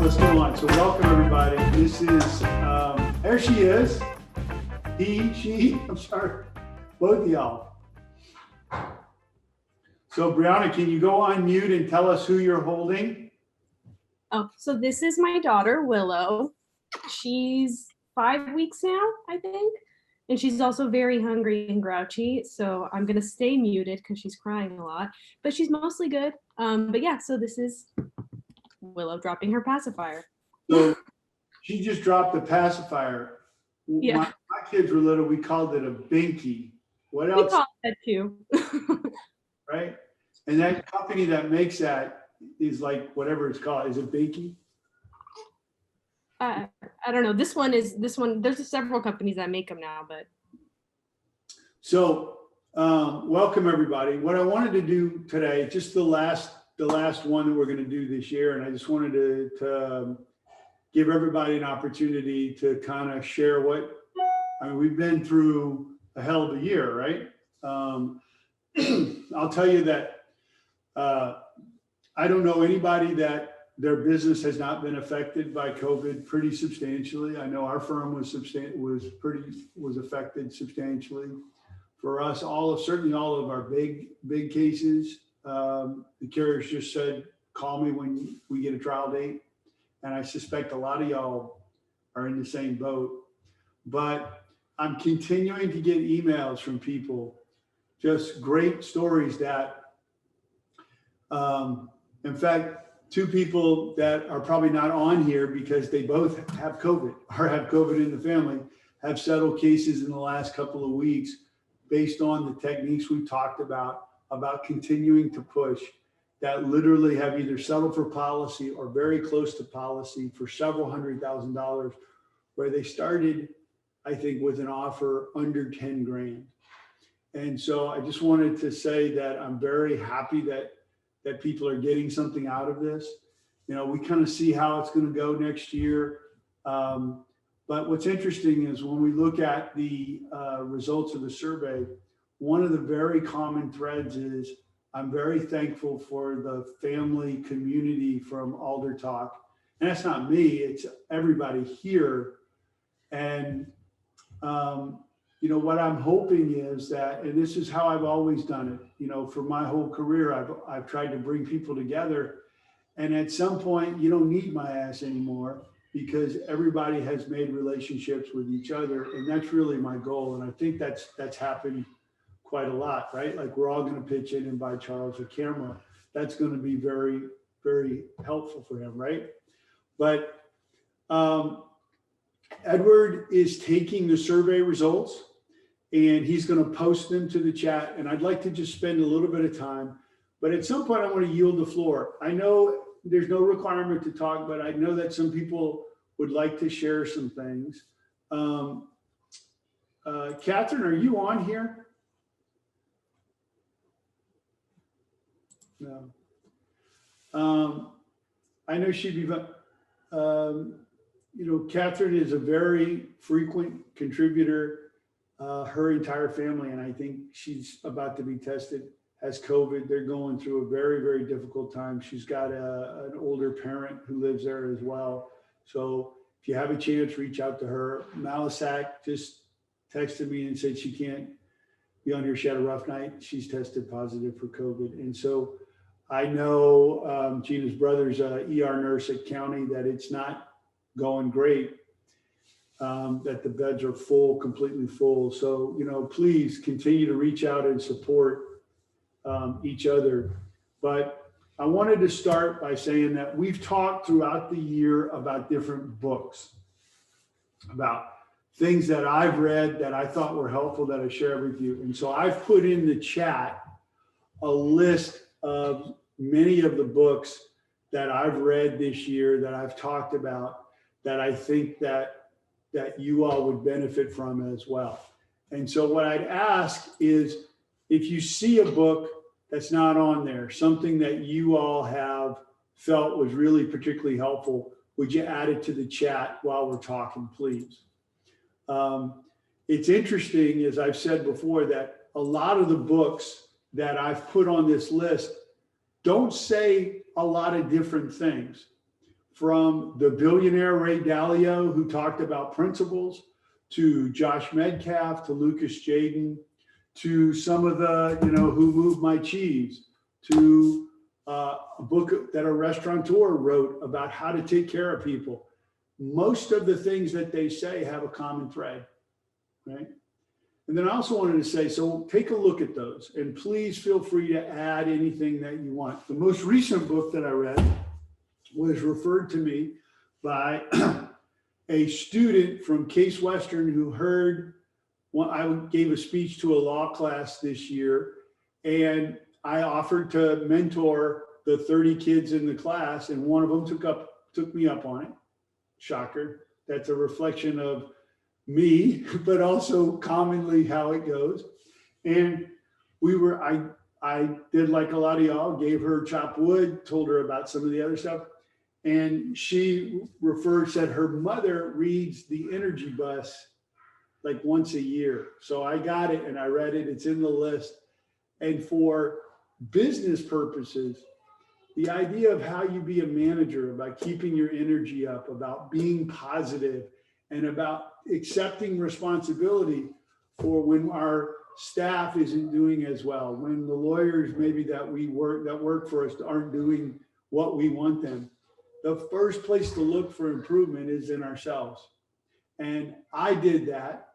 let's go on. So welcome everybody. This is, there she is. I'm sorry, both of y'all. So Brianna, can you go on mute and tell us who you're holding? Oh, so this is my daughter, Willow. She's 5 weeks now, I think. And she's also very hungry and grouchy. So I'm going to stay muted because she's crying a lot, but she's mostly good. But yeah, so this is Willow dropping her pacifier. So she just dropped the pacifier. Yeah. My kids were little, we called it a binky. What else? We call it that too. Right? And that company that makes that is like, whatever it's called. Is it binky? I don't know. This one, there's several companies that make them now, but. So welcome everybody. What I wanted to do today, just the last one that we're going to do this year. And I just wanted to give everybody an opportunity to kind of share we've been through a hell of a year, right? I'll tell you that I don't know anybody that their business has not been affected by COVID pretty substantially. I know our firm was affected substantially. For us, certainly all of our big cases, the carriers just said, call me when we get a trial date. And I suspect a lot of y'all are in the same boat. But I'm continuing to get emails from people, just great stories that, in fact, two people that are probably not on here because they both have COVID or have COVID in the family have settled cases in the last couple of weeks based on the techniques we've talked about continuing to push, that literally have either settled for policy or very close to policy for several $100,000, where they started, I think, with an offer under 10 grand. And so I just wanted to say that I'm very happy that people are getting something out of this. You know, we kind of see how it's going to go next year. But what's interesting is when we look at the results of the survey, one of the very common threads is, I'm very thankful for the family community from AlderTalk. And that's not me, it's everybody here. And, you know, what I'm hoping is that, and this is how I've always done it, you know, for my whole career, I've tried to bring people together. And at some point, you don't need my ass anymore because everybody has made relationships with each other. And that's really my goal. And I think that's happened quite a lot, right? Like we're all going to pitch in and buy Charles a camera. That's going to be very, very helpful for him, right? But Edward is taking the survey results and he's going to post them to the chat. And I'd like to just spend a little bit of time, but at some point I want to yield the floor. I know there's no requirement to talk, but I know that some people would like to share some things. Catherine, are you on here? No. I know she'd be, you know, Catherine is a very frequent contributor, her entire family, and I think she's about to be tested, has COVID. They're going through a very, very difficult time. She's got an older parent who lives there as well. So if you have a chance, reach out to her. Malisak just texted me and said she can't be on here. She had a rough night. She's tested positive for COVID. And so I know Gina's brother's a ER nurse at County, that it's not going great, that the beds are full, completely full. So, you know, please continue to reach out and support each other. But I wanted to start by saying that we've talked throughout the year about different books, about things that I've read that I thought were helpful that I share with you. And so I've put in the chat a list of many of the books that I've read this year that I've talked about that I think that you all would benefit from as well. And so what I'd ask is, if you see a book that's not on there, something that you all have felt was really particularly helpful, would you add it to the chat while we're talking, please? It's interesting, as I've said before, that a lot of the books that I've put on this list don't say a lot of different things. from the billionaire Ray Dalio, who talked about principles, to Josh Medcalf, to Lucas Jaden, to some of the, Who Moved My Cheese, to a book that a restaurateur wrote about how to take care of people. Most of the things that they say have a common thread, right? And then I also wanted to say, so take a look at those and please feel free to add anything that you want. The most recent book that I read was referred to me by a student from Case Western who heard I gave a speech to a law class this year, and I offered to mentor the 30 kids in the class, and one of them took me up on it. Shocker. That's a reflection of me, but also commonly how it goes. And I did like a lot of y'all, gave her chopped wood, told her about some of the other stuff. And she said her mother reads the Energy Bus like once a year. So I got it and I read it, it's in the list. And for business purposes, the idea of how you be a manager, about keeping your energy up, about being positive, and about accepting responsibility for when our staff isn't doing as well, when the lawyers maybe that work for us aren't doing what we want them. The first place to look for improvement is in ourselves. And I did that.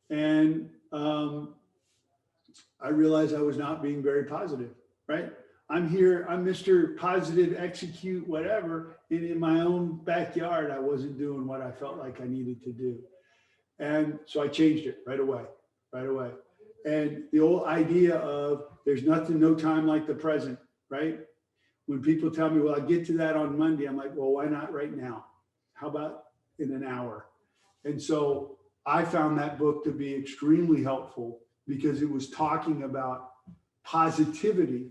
And I realized I was not being very positive, right? I'm here, I'm Mr. Positive, execute, whatever. And in my own backyard, I wasn't doing what I felt like I needed to do. And so I changed it right away. And the old idea of there's no time like the present, right? When people tell me, well, I'll get to that on Monday, I'm like, well, why not right now? How about in an hour? And so I found that book to be extremely helpful because it was talking about positivity.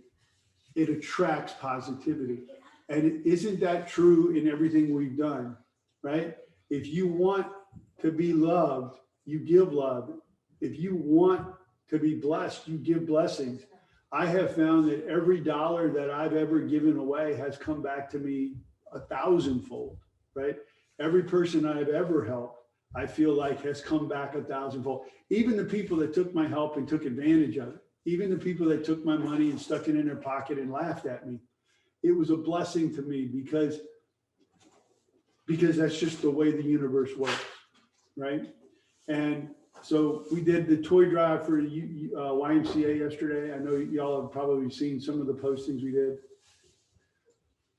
It attracts positivity. And isn't that true in everything we've done, right? If you want to be loved, you give love. If you want to be blessed, you give blessings. I have found that every dollar that I've ever given away has come back to me 1,000-fold, right? Every person I've ever helped, I feel like has come back 1,000-fold. Even the people that took my help and took advantage of it, even the people that took my money and stuck it in their pocket and laughed at me, it was a blessing to me because that's just the way the universe works, right? And so we did the toy drive for YMCA yesterday. I know y'all have probably seen some of the postings we did.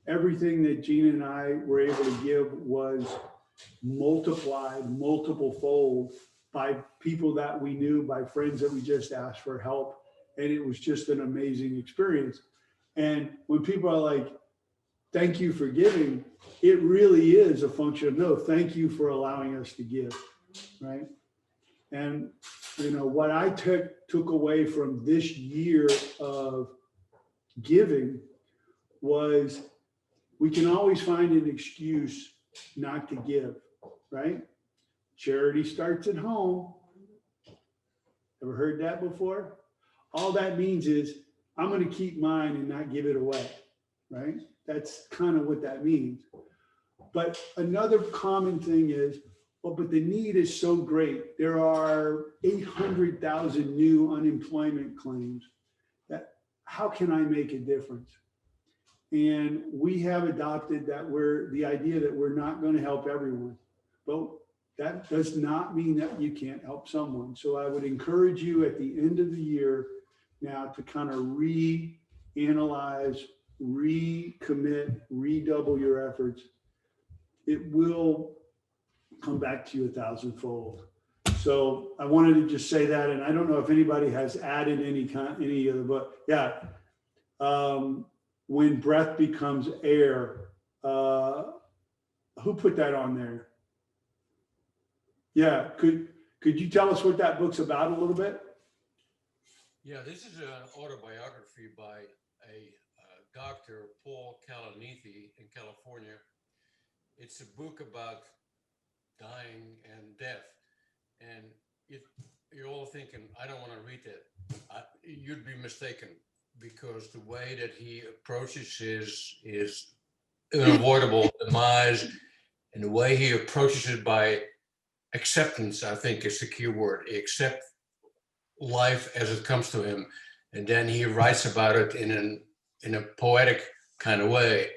Everything that Gina and I were able to give was multiplied multiple fold by people that we knew, by friends that we just asked for help. And it was just an amazing experience. And when people are like, thank you for giving, it really is a function of, no, thank you for allowing us to give, right? And what I took away from this year of giving was we can always find an excuse not to give, right? Charity starts at home. Ever heard that before? All that means is I'm going to keep mine and not give it away, right? That's kind of what that means. But another common thing is, well, but the need is so great. There are 800,000 new unemployment claims. That how can I make a difference? And we have adopted that the idea that we're not going to help everyone, but that does not mean that you can't help someone. So I would encourage you at the end of the year now to kind of reanalyze, recommit, redouble your efforts. It will come back to you 1,000-fold. So I wanted to just say that, and I don't know if anybody has added any of the book. Yeah, when breath becomes air. Who put that on there? Yeah, could you tell us what that book's about a little bit? Yeah, this is an autobiography by a Dr. Paul Kalanithi in California. It's a book about dying and death. And if you're all thinking, I don't want to read it, you'd be mistaken, because the way that he approaches is unavoidable demise, and the way he approaches it by acceptance, I think is the key word. He accepts life as it comes to him, and then he writes about it in a poetic kind of way.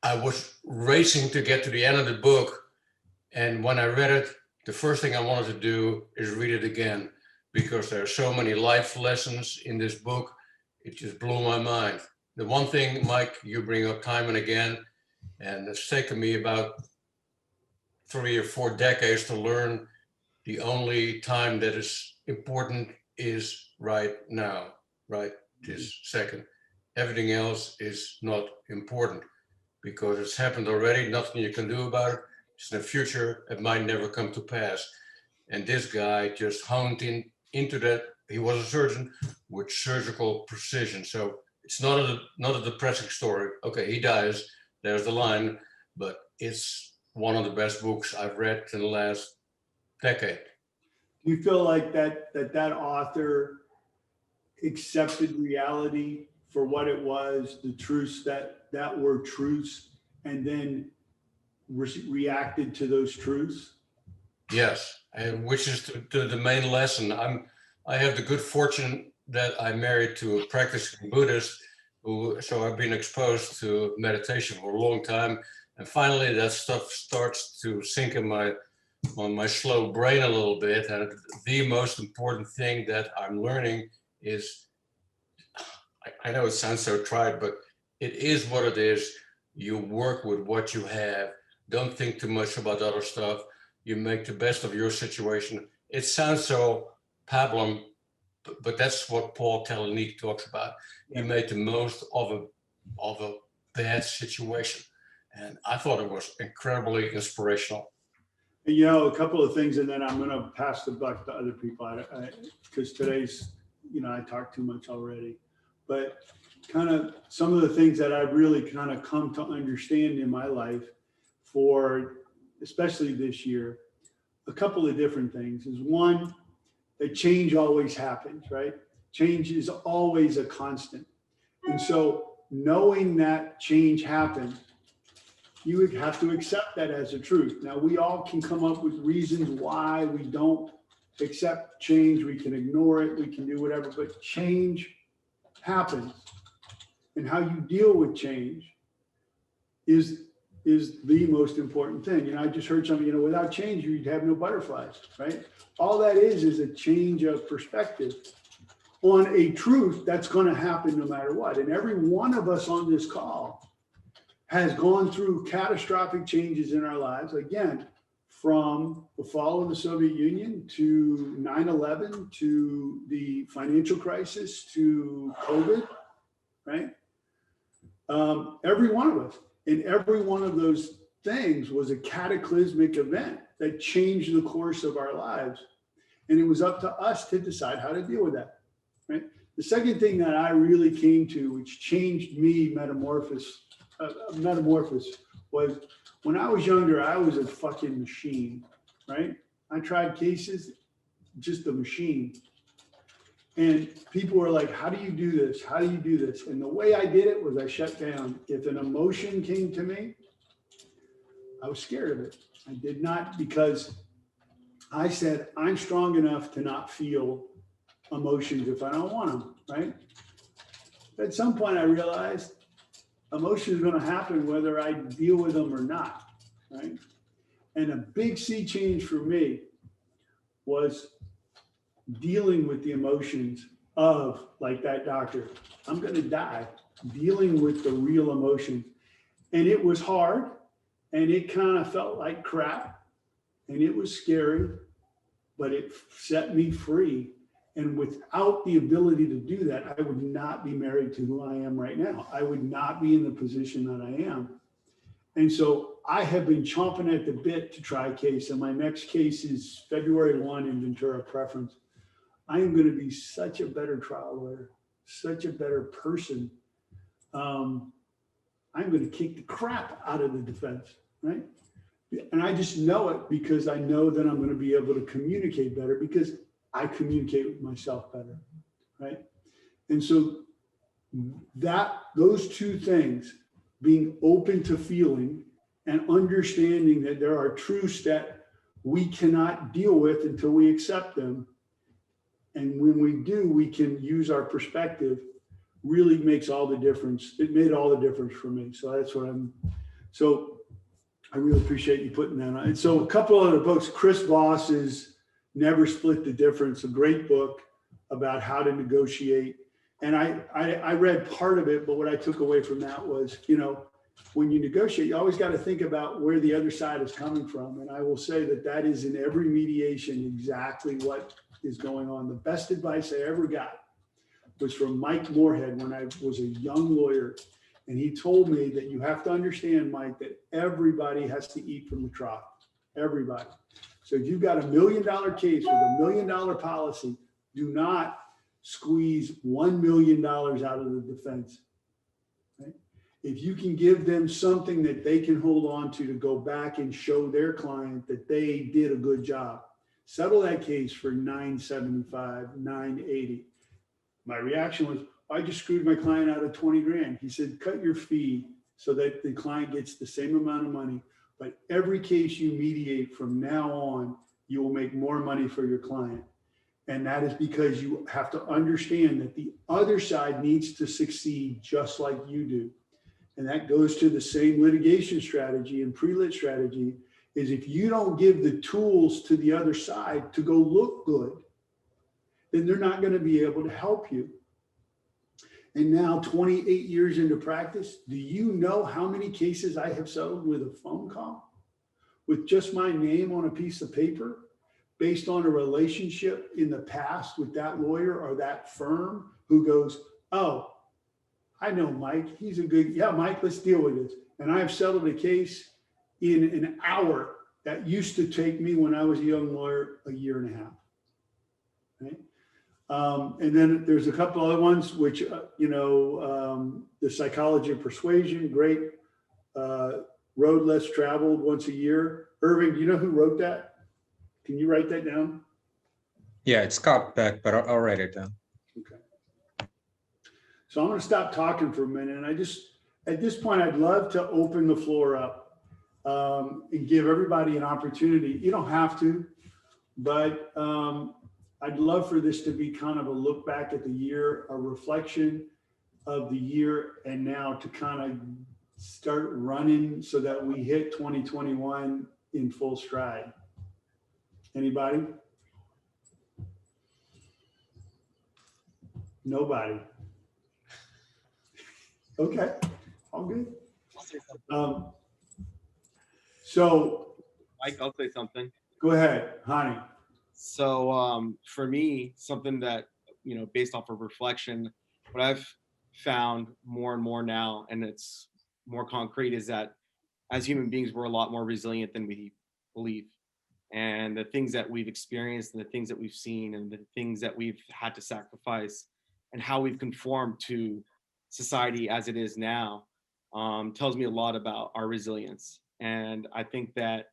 I was racing to get to the end of the book, and when I read it, the first thing I wanted to do is read it again, because there are so many life lessons in this book. It just blew my mind. The one thing, Mike, you bring up time and again, and it's taken me about 3 or 4 decades to learn, the only time that is important is right now, right this second. Everything else is not important because it's happened already, nothing you can do about it. It's in the future, it might never come to pass. And this guy just honed into that. He was a surgeon with surgical precision. So it's not a depressing story. Okay, he dies, there's the line, but it's one of the best books I've read in the last decade. Do you feel like that author accepted reality for what it was, the truths that were truths, and then reacted to those truths? Yes, and which is the main lesson. I have the good fortune that I'm married to a practicing Buddhist, so I've been exposed to meditation for a long time, and finally that stuff starts to sink in my slow brain a little bit. And the most important thing that I'm learning is, I know it sounds so trite, but it is what it is. You work with what you have. Don't think too much about other stuff. You make the best of your situation. It sounds so pablum, but that's what Paul Kalanick talks about. He made the most of a bad situation. And I thought it was incredibly inspirational. You know, a couple of things, and then I'm going to pass the buck to other people, because today's, I talked too much already. But kind of some of the things that I've really kind of come to understand in my life, for especially this year, a couple of different things is, one, that change always happens, right? Change is always a constant. And so knowing that change happens, you would have to accept that as a truth. Now, we all can come up with reasons why we don't accept change. We can ignore it. We can do whatever, but change happens. And how you deal with change is the most important thing. I just heard something, without change, you'd have no butterflies, right? All that is a change of perspective on a truth that's going to happen no matter what. And every one of us on this call has gone through catastrophic changes in our lives. Again, from the fall of the Soviet Union to 9/11 to the financial crisis to COVID, right? Every one of us, and every one of those things was a cataclysmic event that changed the course of our lives. And it was up to us to decide how to deal with that, right? The second thing that I really came to, which changed me metamorphosis, was when I was younger, I was a fucking machine, right? I tried cases, just a machine. And people were like, how do you do this? How do you do this? And the way I did it was I shut down. If an emotion came to me, I was scared of it. I did not, because I said, I'm strong enough to not feel emotions if I don't want them, right? At some point I realized emotions are going to happen whether I deal with them or not, right? And a big sea change for me was dealing with the emotions of, like that doctor, I'm going to die, dealing with the real emotions. And it was hard, and it kind of felt like crap, and it was scary, but it set me free. And without the ability to do that, I would not be married to who I am right now. I would not be in the position that I am. And so I have been chomping at the bit to try a case. And my next case is February 1 in Ventura Preference. I am going to be such a better trial lawyer, such a better person. I'm going to kick the crap out of the defense, right? And I just know it because I know that I'm going to be able to communicate better, because I communicate with myself better, right? And so those two things being open to feeling and understanding that there are truths that we cannot deal with until we accept them. And when we do, we can use our perspective, really makes all the difference. It made all the difference for me. So that's what so I really appreciate you putting that on. And so a couple other books, Chris Voss's Never Split the Difference, a great book about how to negotiate. And I read part of it, but what I took away from that was, when you negotiate, you always got to think about where the other side is coming from. And I will say that is in every mediation exactly what is going on. The best advice I ever got was from Mike Moorhead when I was a young lawyer. And he told me that you have to understand, Mike, that everybody has to eat from the trough. Everybody. So if you've got $1 million case with $1 million policy, do not squeeze $1 million out of the defense. Right? If you can give them something that they can hold on to go back and show their client that they did a good job, settle that case for $975, $980. My reaction was, I just screwed my client out of 20 grand. He said, cut your fee so that the client gets the same amount of money. But every case you mediate from now on, you will make more money for your client. And that is because you have to understand that the other side needs to succeed just like you do. And that goes to the same litigation strategy and pre-lit strategy is if you don't give the tools to the other side to go look good, then they're not going to be able to help you. And now 28 years into practice, do you know how many cases I have settled with a phone call with just my name on a piece of paper based on a relationship in the past with that lawyer or that firm who goes, oh, I know Mike, he's a good, yeah, Mike, let's deal with this. And I have settled a case in an hour that used to take me when I was a young lawyer, a year and a half. Right? And then there's a couple other ones, which, the Psychology of Persuasion, great. Road Less Traveled Once a Year. Irving, do you know who wrote that? Can you write that down? Yeah, it's Scott Beck, but I'll write it down. Okay. So I'm going to stop talking for a minute. And at this point, I'd love to open the floor up and give everybody an opportunity. You don't have to, but I'd love for this to be kind of a look back at the year, a reflection of the year, and now to kind of start running so that we hit 2021 in full stride. Anybody? Nobody. Okay, all good. So Mike, I'll say something. go ahead, Hani. So for me, something that, based off of reflection, what I've found more and more now, and it's more concrete, is that as human beings, we're a lot more resilient than we believe. And the things that we've experienced and the things that we've seen and the things that we've had to sacrifice and how we've conformed to society as it is now tells me a lot about our resilience. And I think that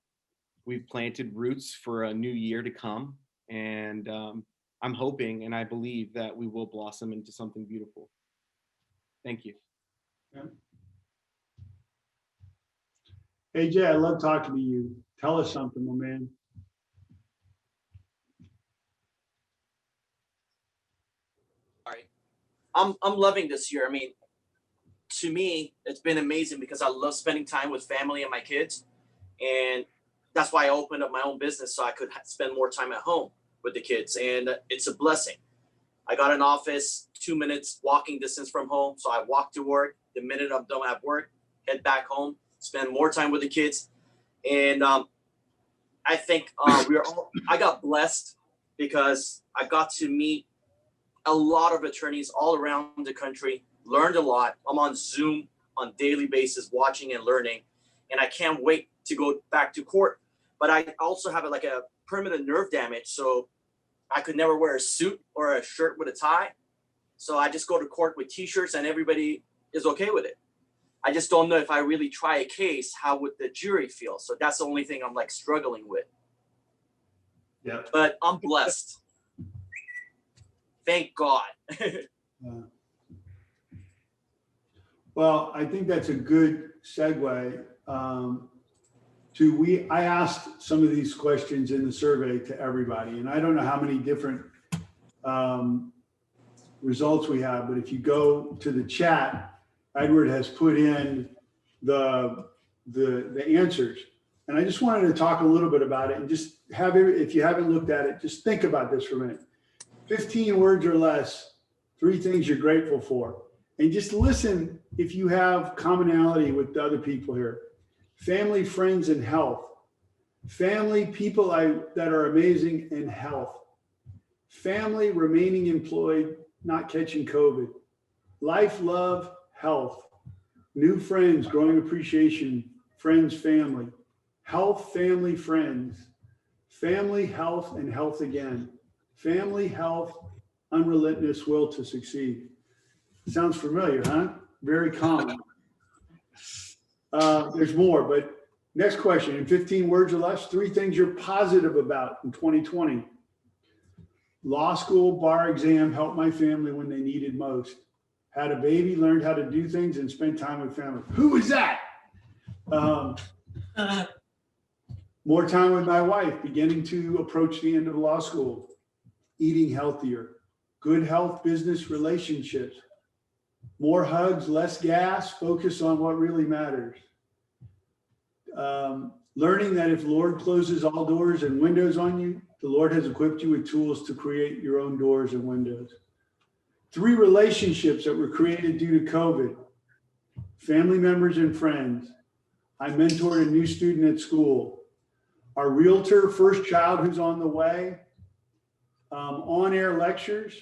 we've planted roots for a new year to come. And I'm hoping and I believe that we will blossom into something beautiful. Thank you. Yeah. AJ, I love talking to you. Tell us something, my man. All right. I'm loving this year. I mean, to me, it's been amazing because I love spending time with family and my kids. And that's why I opened up my own business so I could spend more time at home with the kids. And it's a blessing. I got an office 2 minutes walking distance from home. So I walk to work. The minute I'm done at work, head back home, spend more time with the kids. And I think I got blessed because I got to meet a lot of attorneys all around the country, learned a lot. I'm on Zoom on daily basis, watching and learning. And I can't wait to go back to court. But I also have a permanent nerve damage. So I could never wear a suit or a shirt with a tie. So I just go to court with t-shirts and everybody is okay with it. I just don't know if I really try a case, how would the jury feel? So that's the only thing I'm struggling with. Yeah. But I'm blessed. Thank God. Well, I think that's a good segue. I asked some of these questions in the survey to everybody, and I don't know how many different results we have, but if you go to the chat, Edward has put in the answers. And I just wanted to talk a little bit about it and just have it, if you haven't looked at it, just think about this for a minute. 15 words or less, 3 things you're grateful for. And just listen if you have commonality with the other people here. Family, friends, and health. Family, people that are amazing, and health. Family, remaining employed, not catching COVID. Life, love, health. New friends, growing appreciation, friends, family. Health, family, friends. Family, health, and health again. Family, health, unrelentless will to succeed. Sounds familiar, huh? Very common. There's more, but next question. In 15 words or less, 3 things you're positive about in 2020. Law school, bar exam, helped my family when they needed most. Had a baby, learned how to do things, and spent time with family. Who is that? More time with my wife, beginning to approach the end of law school. Eating healthier. Good health, business, relationships. More hugs, less gas, focus on what really matters. Learning that if Lord closes all doors and windows on you, the Lord has equipped you with tools to create your own doors and windows. 3 relationships that were created due to COVID. Family members and friends. I mentored a new student at school. Our realtor, first child who's on the way. On-air lectures.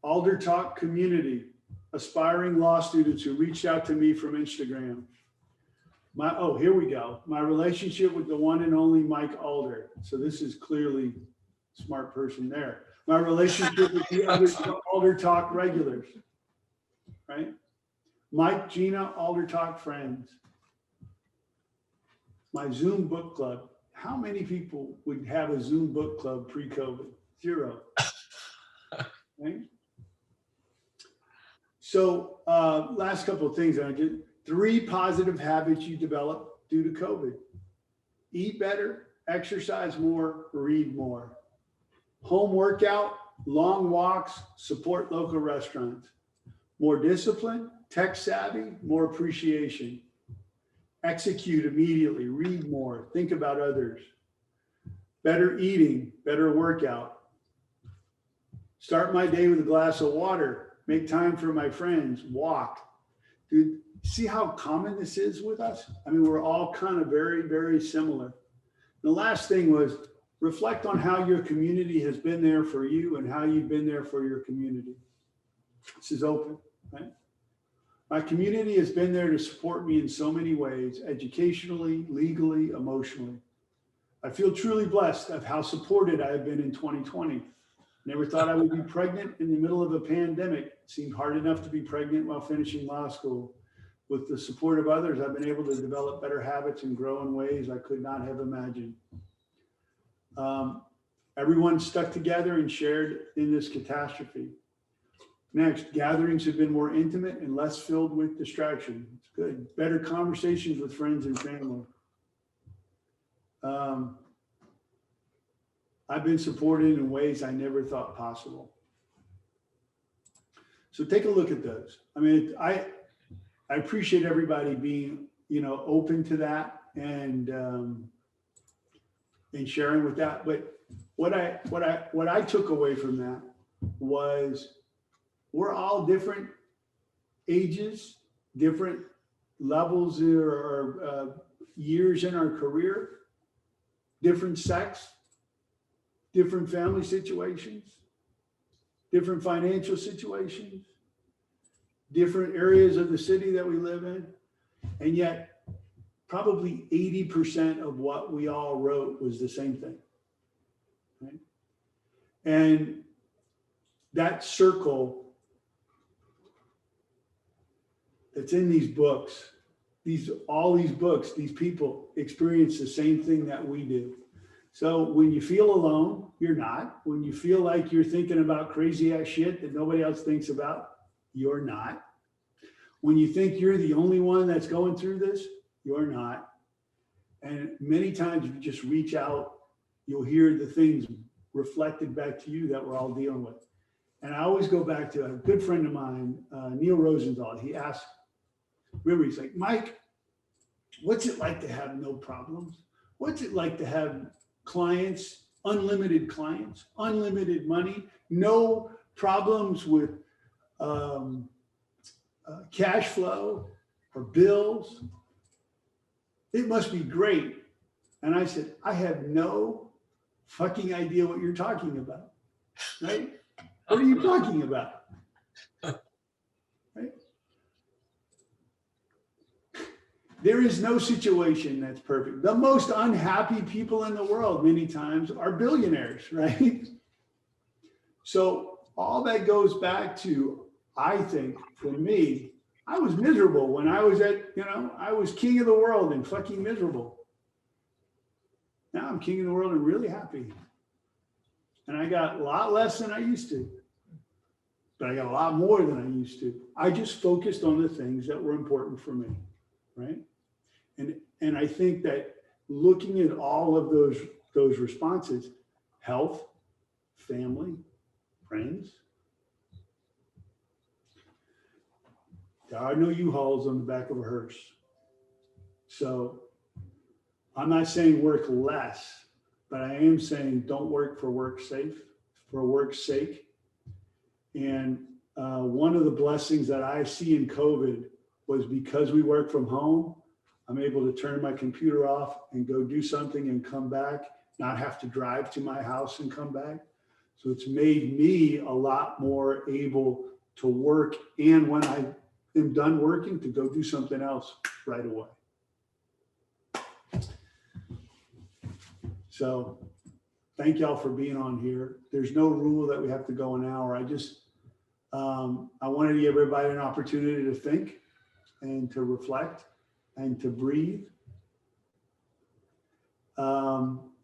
AlderTalk community. Aspiring law students who reached out to me from Instagram. Here we go. My relationship with the one and only Mike Alder. So this is clearly a smart person there. My relationship with the other AlderTalk regulars, right? Mike, Gina, AlderTalk friends. My Zoom book club. How many people would have a Zoom book club pre-COVID? 0. Right? So last couple of things. 3 positive habits you develop due to COVID. Eat better, exercise more, read more. Home workout, long walks, support local restaurants. More discipline, tech savvy, more appreciation. Execute immediately, read more, think about others. Better eating, better workout. Start my day with a glass of water, make time for my friends, walk. Dude, see how common this is with us? I mean, we're all kind of very, very similar. The last thing was reflect on how your community has been there for you and how you've been there for your community. This is open, right? My community has been there to support me in so many ways, educationally, legally, emotionally. I feel truly blessed of how supported I have been in 2020. Never thought I would be pregnant in the middle of a pandemic. It seemed hard enough to be pregnant while finishing law school. With the support of others, I've been able to develop better habits and grow in ways I could not have imagined. Everyone stuck together and shared in this catastrophe. Next, gatherings have been more intimate and less filled with distraction. It's good. Better conversations with friends and family. I've been supported in ways I never thought possible. So take a look at those. I mean, I appreciate everybody being, open to that and sharing with that. But what I took away from that was we're all different ages, different levels or years in our career, different sex, different family situations, different financial situations, different areas of the city that we live in. And yet probably 80% of what we all wrote was the same thing. Right? And that circle that's in these books, all these books, these people experience the same thing that we do. So when you feel alone, you're not. When you feel like you're thinking about crazy ass shit that nobody else thinks about, you're not. when you think you're the only one that's going through this, you're not. And many times you just reach out, you'll hear the things reflected back to you that we're all dealing with. And I always go back to a good friend of mine, Neil Rosenthal. He asked, remember, he's like, Mike, what's it like to have no problems? What's it like to have clients, unlimited money, no problems with cash flow or bills? It must be great. And I said, I have no fucking idea what you're talking about, right? What are you talking about? Right? There is no situation that's perfect. The most unhappy people in the world many times are billionaires, right? So all that goes back to, I think, for me, I was miserable when I was I was king of the world and fucking miserable. Now I'm king of the world and really happy. And I got a lot less than I used to, but I got a lot more than I used to. I just focused on the things that were important for me, right? And I think that looking at all of those responses, health, family, friends. There are no U-Hauls on the back of a hearse. So I'm not saying work less, but I am saying don't work for work's sake. And one of the blessings that I see in COVID was because we work from home, I'm able to turn my computer off and go do something and come back, not have to drive to my house and come back. So it's made me a lot more able to work, and when I am done working, to go do something else right away. So thank y'all for being on here. There's no rule that we have to go an hour. I wanted to give everybody an opportunity to think and to reflect and to breathe.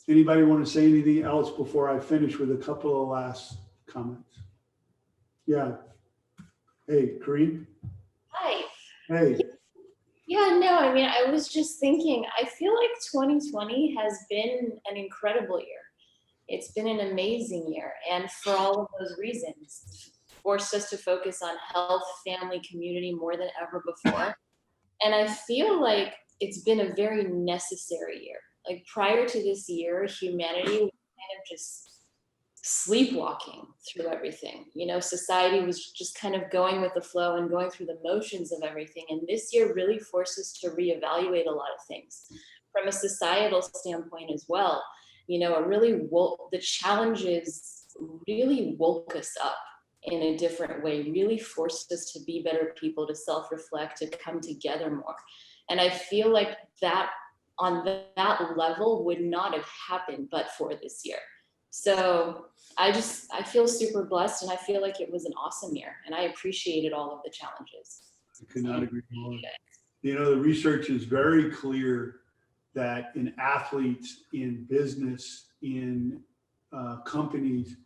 Anybody want to say anything else before I finish with a couple of last comments? Yeah. Hey, Kareem. Hi. Hey. Yeah, no, I mean, I was just thinking, I feel like 2020 has been an incredible year. It's been an amazing year. And for all of those reasons, forced us to focus on health, family, community more than ever before. And I feel like it's been a very necessary year. Like prior to this year, humanity was kind of just sleepwalking through everything. You know, society was just kind of going with the flow and going through the motions of everything. And this year really forced us to reevaluate a lot of things from a societal standpoint as well. You know, the challenges really woke us up in a different way, really forced us to be better people, to self-reflect, to come together more. And I feel like that on that level would not have happened but for this year. So I feel super blessed, and I feel like it was an awesome year, and I appreciated all of the challenges. I could not agree more. You know, the research is very clear that in athletes, in business, in companies,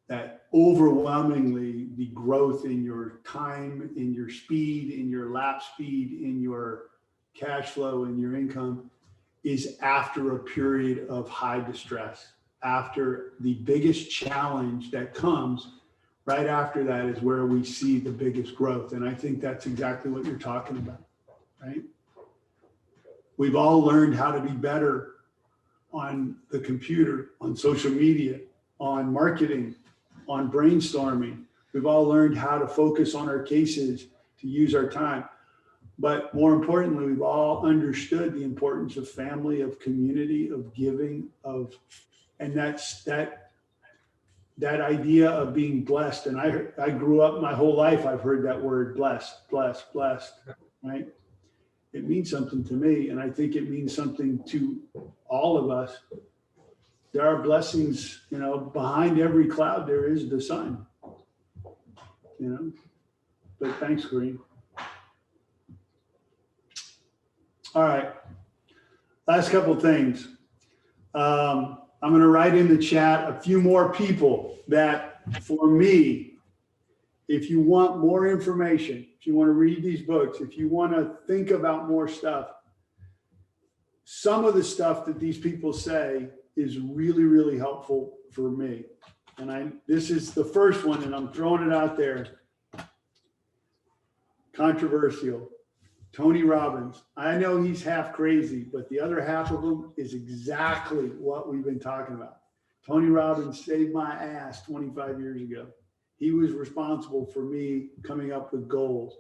that overwhelmingly the growth in your time, in your speed, in your lap speed, in your cash flow, in your income is after a period of high distress. After the biggest challenge that comes, right after that is where we see the biggest growth. And I think that's exactly what you're talking about, right? We've all learned how to be better on the computer, on social media, on marketing, on brainstorming. We've all learned how to focus on our cases, to use our time. But more importantly, we've all understood the importance of family, of community, of giving, and that's that idea of being blessed. And I grew up my whole life, I've heard that word blessed, blessed, blessed, right? It means something to me. And I think it means something to all of us. There are blessings, you know, behind every cloud, there is the sun, you know, but thanks, Kareem. All right, last couple of things. I'm going to write in the chat a few more people that for me, if you want more information, if you want to read these books, if you want to think about more stuff, some of the stuff that these people say is really, really helpful for me. And this is the first one, and I'm throwing it out there. Controversial. Tony Robbins. I know he's half crazy, but the other half of him is exactly what we've been talking about. Tony Robbins saved my ass 25 years ago. He was responsible for me coming up with goals.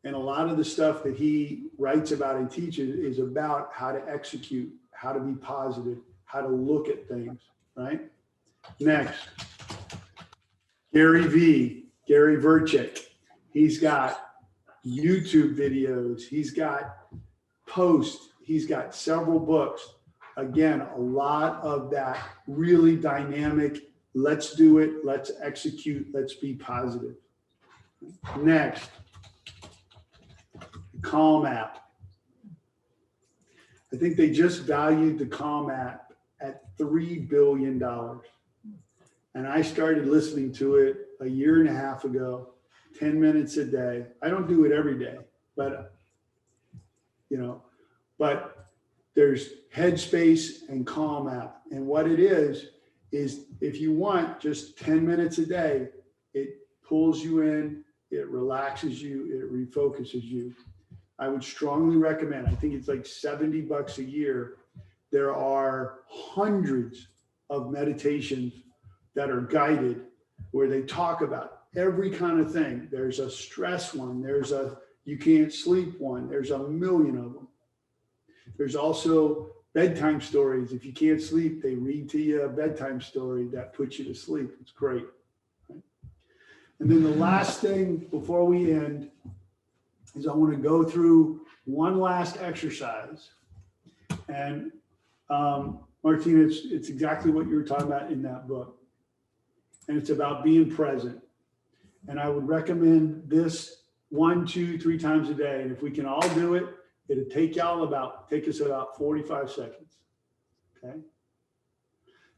And a lot of the stuff that he writes about and teaches is about how to execute, how to be positive, how to look at things, right? Next, Gary Vaynerchuk. He's got YouTube videos. He's got posts. He's got several books. Again, a lot of that really dynamic, let's do it, let's execute, let's be positive. Next, Calm app. I think they just valued the Calm app at $3 billion. And I started listening to it a year and a half ago, 10 minutes a day. I don't do it every day, but there's Headspace and Calm app. And what it is if you want just 10 minutes a day, it pulls you in, it relaxes you, it refocuses you. I would strongly recommend, I think it's like $70 a year. There are hundreds of meditations that are guided where they talk about every kind of thing. There's a stress one, there's a you can't sleep one, there's a million of them. There's also bedtime stories. If you can't sleep, they read to you a bedtime story that puts you to sleep. It's great. Right? And then the last thing before we end is I want to go through one last exercise. And Martina, it's exactly what you were talking about in that book. And it's about being present. And I would recommend this 1, 2, 3 times a day. And if we can all do it, it'll take us about 45 seconds. Okay.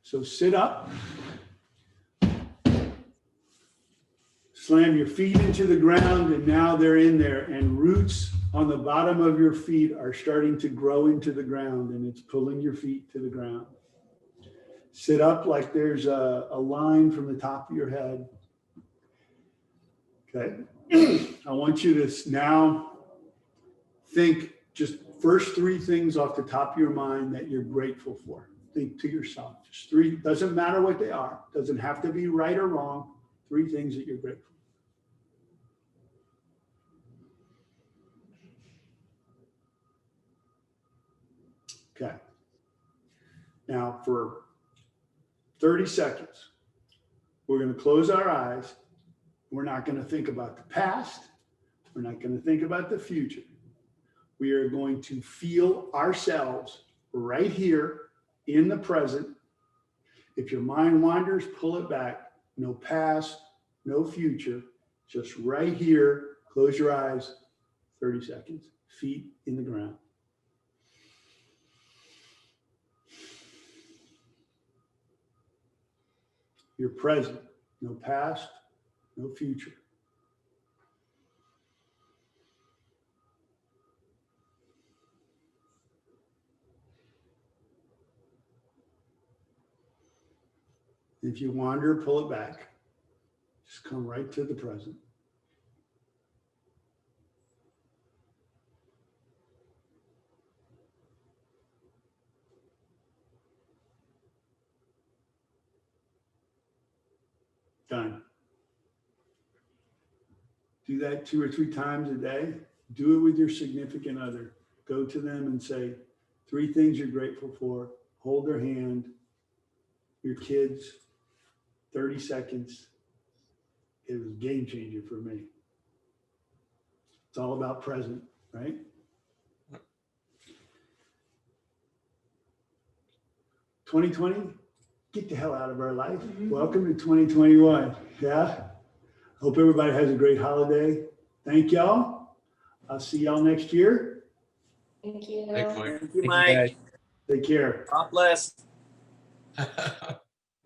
So sit up. Slam your feet into the ground, and now they're in there, and roots on the bottom of your feet are starting to grow into the ground, and it's pulling your feet to the ground. Sit up like there's a line from the top of your head. Okay. I want you to now think just first 3 things off the top of your mind that you're grateful for. Think to yourself, just 3, doesn't matter what they are, doesn't have to be right or wrong, 3 things that you're grateful for. Okay. Now for 30 seconds, we're going to close our eyes. We're not going to think about the past. We're not going to think about the future. We are going to feel ourselves right here in the present. If your mind wanders, pull it back. No past, no future, just right here. Close your eyes, 30 seconds, feet in the ground. You're present, no past, no future. If you wander, pull it back. Just come right to the present. Done. Do that 2 or 3 times a day. Do it with your significant other. Go to them and say 3 things you're grateful for. Hold their hand. Your kids, 30 seconds. It was a game changer for me. It's all about present, right? $2020, get the hell out of our life. Welcome to 2021. Yeah. Hope everybody has a great holiday. Thank y'all. I'll see y'all next year. Thank you. Thanks, Mike. Thank you, Mike. Take care. God bless.